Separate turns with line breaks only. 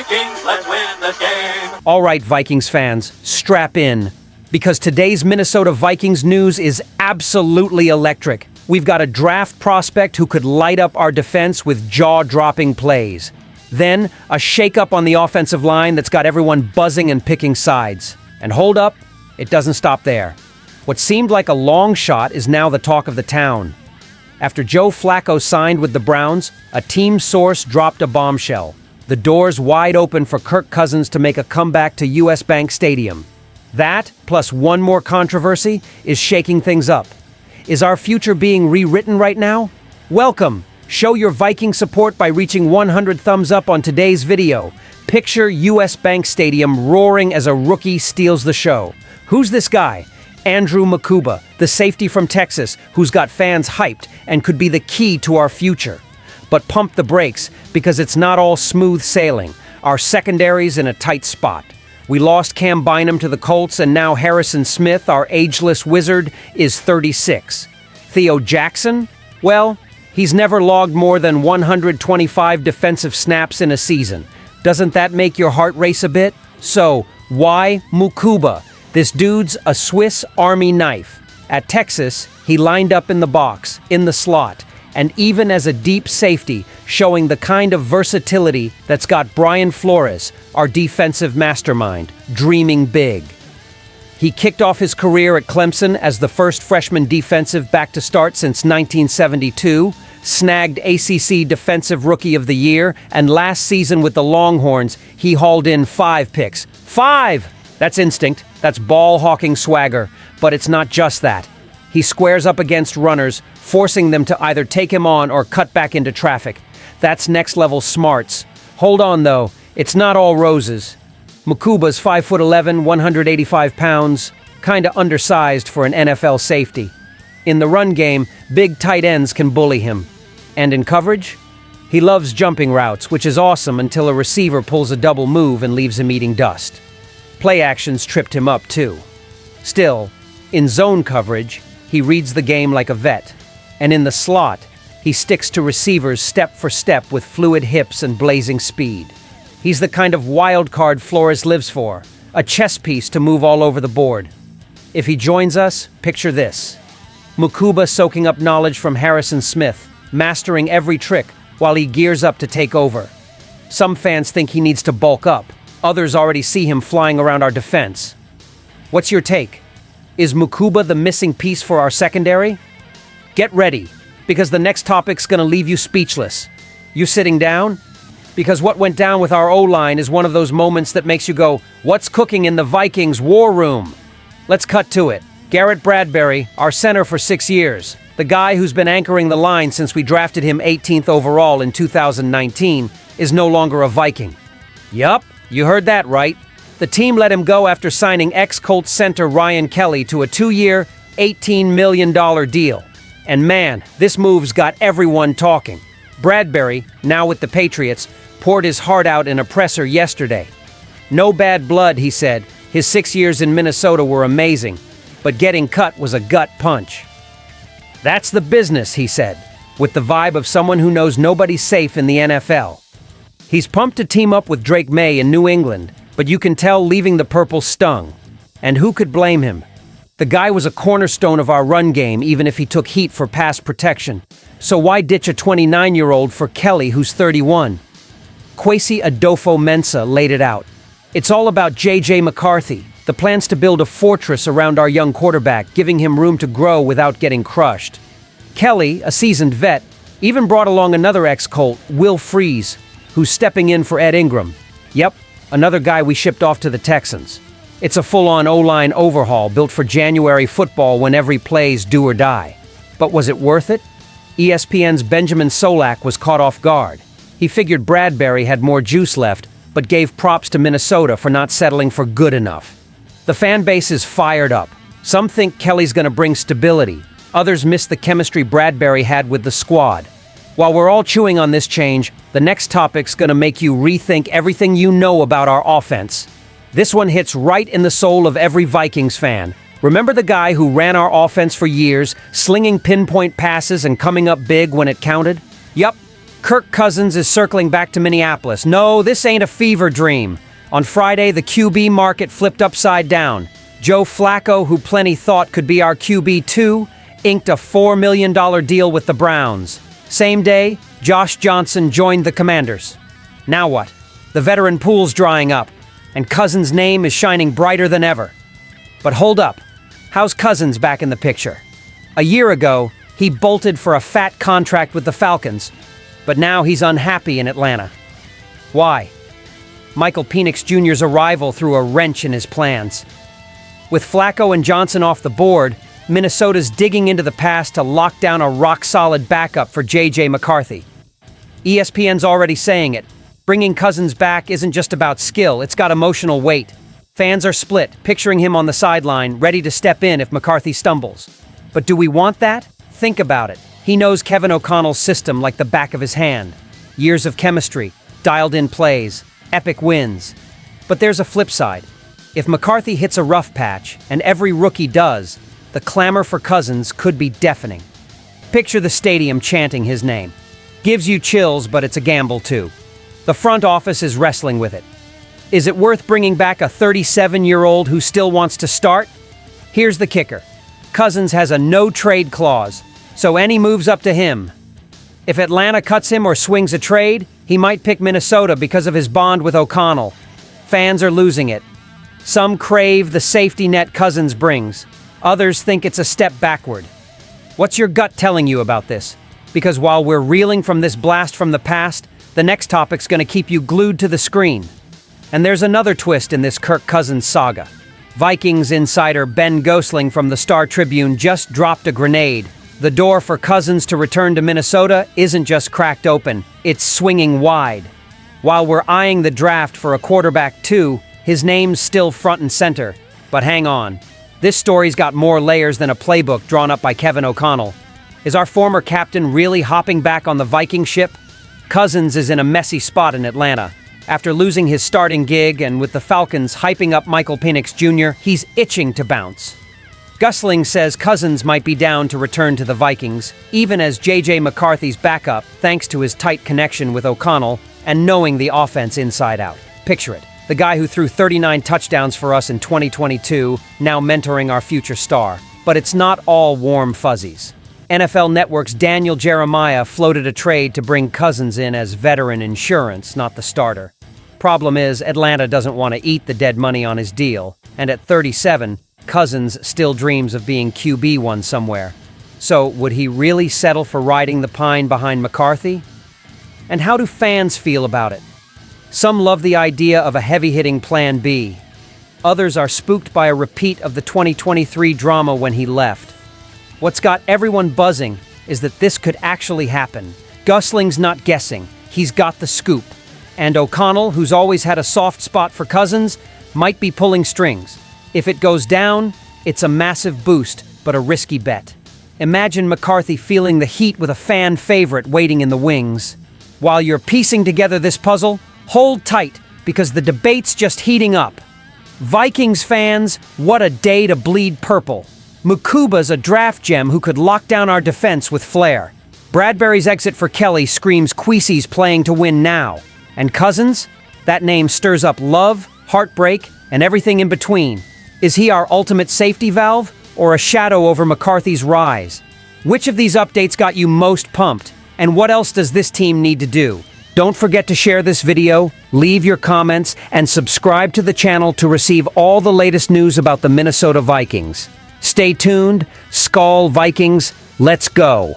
Vikings, let's win the game.
All right, Vikings fans, strap in. Because today's Minnesota Vikings news is absolutely electric. We've got a draft prospect who could light up our defense with jaw-dropping plays. Then, a shakeup on the offensive line that's got everyone buzzing and picking sides. And hold up, it doesn't stop there. What seemed like a long shot is now the talk of the town. After Joe Flacco signed with the Browns, a team source dropped a bombshell. The doors wide open for Kirk Cousins to make a comeback to US Bank Stadium. That, plus one more controversy, is shaking things up. Is our future being rewritten right now? Welcome! Show your Viking support by reaching 100 thumbs up on today's video. Picture US Bank Stadium roaring as a rookie steals the show. Who's this guy? Andrew Mukuba, the safety from Texas, who's got fans hyped and could be the key to our future. But pump the brakes, because it's not all smooth sailing. Our secondary's in a tight spot. We lost Cam Bynum to the Colts, and now Harrison Smith, our ageless wizard, is 36. Theo Jackson? Well, he's never logged more than 125 defensive snaps in a season. Doesn't that make your heart race a bit? So, why Mukuba? This dude's a Swiss Army knife. At Texas, he lined up in the box, in the slot, and even as a deep safety, showing the kind of versatility that's got Brian Flores, our defensive mastermind, dreaming big. He kicked off his career at Clemson as the first freshman defensive back to start since 1972, snagged ACC Defensive Rookie of the Year, and last season with the Longhorns, he hauled in 5 picks. 5! That's instinct, that's ball-hawking swagger, but it's not just that. He squares up against runners, forcing them to either take him on or cut back into traffic. That's next-level smarts. Hold on, though. It's not all roses. Mukuba's 5'11", 185 pounds, kinda undersized for an NFL safety. In the run game, big tight ends can bully him. And in coverage? He loves jumping routes, which is awesome until a receiver pulls a double move and leaves him eating dust. Play actions tripped him up, too. Still, in zone coverage, he reads the game like a vet. And in the slot, he sticks to receivers step for step with fluid hips and blazing speed. He's the kind of wild card Flores lives for, a chess piece to move all over the board. If he joins us, picture this. Mukuba soaking up knowledge from Harrison Smith, mastering every trick while he gears up to take over. Some fans think he needs to bulk up. Others already see him flying around our defense. What's your take? Is Mukuba the missing piece for our secondary? Get ready, because the next topic's gonna leave you speechless. You sitting down? Because what went down with our O-line is one of those moments that makes you go, what's cooking in the Vikings war room? Let's cut to it. Garrett Bradbury, our center for 6 years, the guy who's been anchoring the line since we drafted him 18th overall in 2019, is no longer a Viking. Yup, you heard that right. The team let him go after signing ex-Colts center Ryan Kelly to a 2-year, $18 million deal. And man, this move's got everyone talking. Bradbury, now with the Patriots, poured his heart out in a presser yesterday. No bad blood, he said. His 6 years in Minnesota were amazing, but getting cut was a gut punch. That's the business, he said, with the vibe of someone who knows nobody's safe in the NFL. He's pumped to team up with Drake May in New England, but you can tell leaving the purple stung. And who could blame him? The guy was a cornerstone of our run game, even if he took heat for pass protection. So why ditch a 29-year-old for Kelly, who's 31? Kwesi Adofo-Mensah laid it out. It's all about J.J. McCarthy, the plans to build a fortress around our young quarterback, giving him room to grow without getting crushed. Kelly, a seasoned vet, even brought along another ex-Colt, Will Freeze, who's stepping in for Ed Ingram. Yep, another guy we shipped off to the Texans. It's a full-on O-line overhaul built for January football when every play's do or die. But was it worth it? ESPN's Benjamin Solak was caught off guard. He figured Bradbury had more juice left, but gave props to Minnesota for not settling for good enough. The fan base is fired up. Some think Kelly's gonna bring stability. Others miss the chemistry Bradbury had with the squad. While we're all chewing on this change, the next topic's gonna make you rethink everything you know about our offense. This one hits right in the soul of every Vikings fan. Remember the guy who ran our offense for years, slinging pinpoint passes and coming up big when it counted? Yup, Kirk Cousins is circling back to Minneapolis. No, this ain't a fever dream. On Friday, the QB market flipped upside down. Joe Flacco, who plenty thought could be our QB2, inked a $4 million deal with the Browns. Same day, Josh Johnson joined the Commanders. Now what? The veteran pool's drying up, and Cousins' name is shining brighter than ever. But hold up. How's Cousins back in the picture? A year ago, he bolted for a fat contract with the Falcons, but now he's unhappy in Atlanta. Why? Michael Penix Jr.'s arrival threw a wrench in his plans. With Flacco and Johnson off the board, Minnesota's digging into the past to lock down a rock-solid backup for J.J. McCarthy. ESPN's already saying it. Bringing Cousins back isn't just about skill, it's got emotional weight. Fans are split, picturing him on the sideline, ready to step in if McCarthy stumbles. But do we want that? Think about it. He knows Kevin O'Connell's system like the back of his hand. Years of chemistry, dialed-in plays, epic wins. But there's a flip side. If McCarthy hits a rough patch, and every rookie does, the clamor for Cousins could be deafening. Picture the stadium chanting his name. Gives you chills, but it's a gamble too. The front office is wrestling with it. Is it worth bringing back a 37-year-old who still wants to start? Here's the kicker. Cousins has a no-trade clause, so any move's up to him. If Atlanta cuts him or swings a trade, he might pick Minnesota because of his bond with O'Connell. Fans are losing it. Some crave the safety net Cousins brings. Others think it's a step backward. What's your gut telling you about this? Because while we're reeling from this blast from the past, the next topic's going to keep you glued to the screen. And there's another twist in this Kirk Cousins saga. Vikings insider Ben Gosling from the Star Tribune just dropped a grenade. The door for Cousins to return to Minnesota isn't just cracked open, it's swinging wide. While we're eyeing the draft for a quarterback too, his name's still front and center. But hang on. This story's got more layers than a playbook drawn up by Kevin O'Connell. Is our former captain really hopping back on the Viking ship? Cousins is in a messy spot in Atlanta. After losing his starting gig and with the Falcons hyping up Michael Penix Jr., he's itching to bounce. Gosling says Cousins might be down to return to the Vikings, even as J.J. McCarthy's backup, thanks to his tight connection with O'Connell and knowing the offense inside out. Picture it. The guy who threw 39 touchdowns for us in 2022, now mentoring our future star. But it's not all warm fuzzies. NFL Network's Daniel Jeremiah floated a trade to bring Cousins in as veteran insurance, not the starter. Problem is, Atlanta doesn't want to eat the dead money on his deal, and at 37, Cousins still dreams of being QB1 somewhere. So, would he really settle for riding the pine behind McCarthy? And how do fans feel about it? Some love the idea of a heavy-hitting Plan B. Others are spooked by a repeat of the 2023 drama when he left. What's got everyone buzzing is that this could actually happen. Gosling's not guessing. He's got the scoop. And O'Connell, who's always had a soft spot for Cousins, might be pulling strings. If it goes down, it's a massive boost, but a risky bet. Imagine McCarthy feeling the heat with a fan favorite waiting in the wings. While you're piecing together this puzzle, hold tight, because the debate's just heating up. Vikings fans, what a day to bleed purple. Mukuba's a draft gem who could lock down our defense with flair. Bradbury's exit for Kelly screams Queesy's playing to win now. And Cousins? That name stirs up love, heartbreak, and everything in between. Is he our ultimate safety valve, or a shadow over McCarthy's rise? Which of these updates got you most pumped? And what else does this team need to do? Don't forget to share this video, leave your comments, and subscribe to the channel to receive all the latest news about the Minnesota Vikings. Stay tuned. SKOL Vikings, let's go!